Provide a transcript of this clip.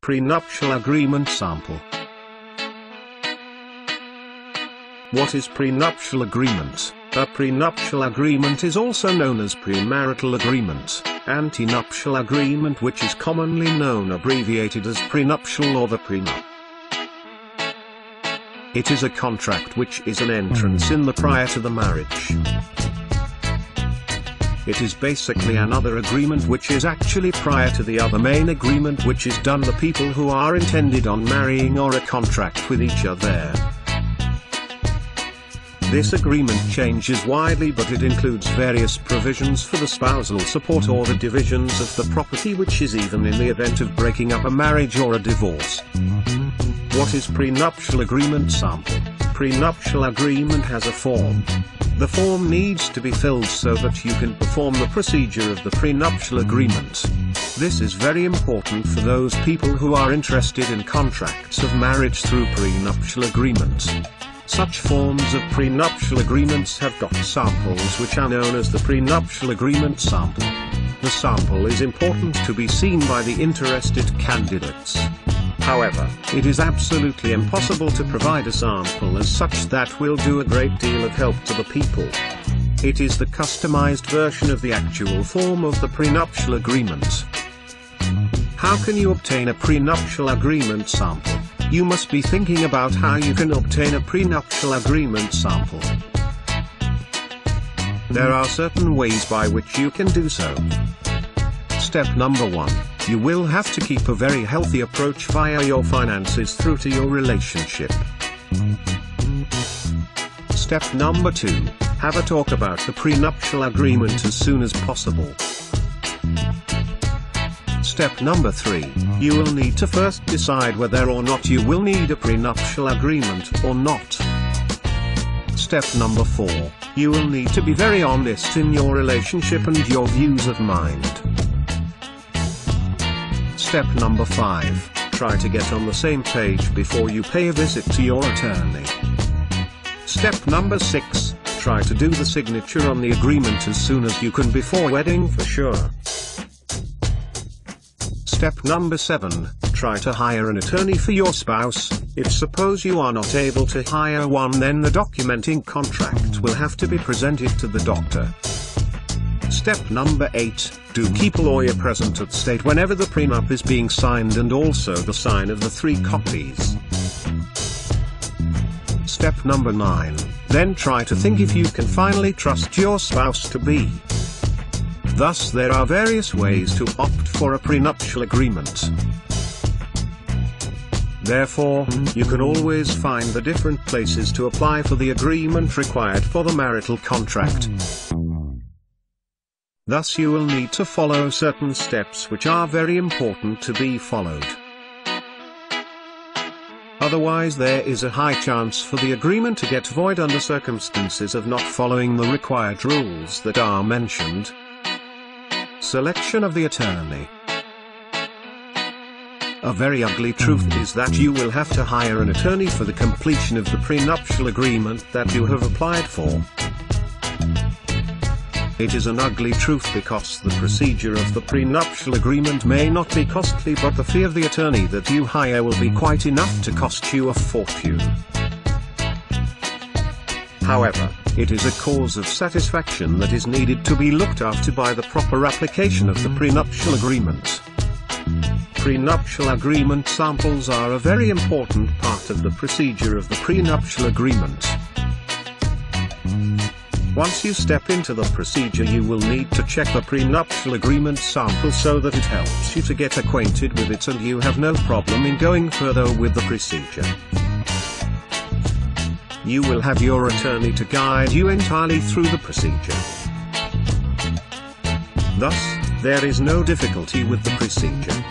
Prenuptial Agreement Sample. What is prenuptial agreement? A prenuptial agreement is also known as premarital agreement, antenuptial agreement, which is commonly known abbreviated as prenuptial or the prenup. It is a contract which is an entrance in the prior to the marriage. It is basically another agreement which is actually prior to the other main agreement, which is done the people who are intended on marrying or a contract with each other. This agreement changes widely, but it includes various provisions for the spousal support or the divisions of the property, which is even in the event of breaking up a marriage or a divorce. What is prenuptial agreement sample? Prenuptial agreement has a form. The form needs to be filled so that you can perform the procedure of the prenuptial agreement. This is very important for those people who are interested in contracts of marriage through prenuptial agreements. Such forms of prenuptial agreements have got samples which are known as the prenuptial agreement sample. The sample is important to be seen by the interested candidates. However, it is absolutely impossible to provide a sample as such that will do a great deal of help to the people. It is the customized version of the actual form of the prenuptial agreement. How can you obtain a prenuptial agreement sample? You must be thinking about how you can obtain a prenuptial agreement sample. There are certain ways by which you can do so. Step number 1. You will have to keep a very healthy approach via your finances through to your relationship. Step number 2. Have a talk about the prenuptial agreement as soon as possible. Step number 3. You will need to first decide whether or not you will need a prenuptial agreement or not. Step number 4. You will need to be very honest in your relationship and your views of mind. Step number 5. Try to get on the same page before you pay a visit to your attorney. Step number 6. Try to do the signature on the agreement as soon as you can before wedding for sure. Step number 7. Try to hire an attorney for your spouse. If suppose you are not able to hire one, then the documenting contract will have to be presented to the doctor. Step number 8. Do keep a lawyer present at state whenever the prenup is being signed, and also the sign of the 3 copies. Step number 9. Then try to think if you can finally trust your spouse to be. Thus there are various ways to opt for a prenuptial agreement. Therefore, you can always find the different places to apply for the agreement required for the marital contract. Thus you will need to follow certain steps which are very important to be followed. Otherwise there is a high chance for the agreement to get void under circumstances of not following the required rules that are mentioned. Selection of the attorney. A very ugly truth is that you will have to hire an attorney for the completion of the prenuptial agreement that you have applied for. It is an ugly truth because the procedure of the prenuptial agreement may not be costly, but the fee of the attorney that you hire will be quite enough to cost you a fortune. However, it is a cause of satisfaction that is needed to be looked after by the proper application of the prenuptial agreement. Prenuptial agreement samples are a very important part of the procedure of the prenuptial agreement. Once you step into the procedure, you will need to check the prenuptial agreement sample so that it helps you to get acquainted with it and you have no problem in going further with the procedure. You will have your attorney to guide you entirely through the procedure. Thus, there is no difficulty with the procedure.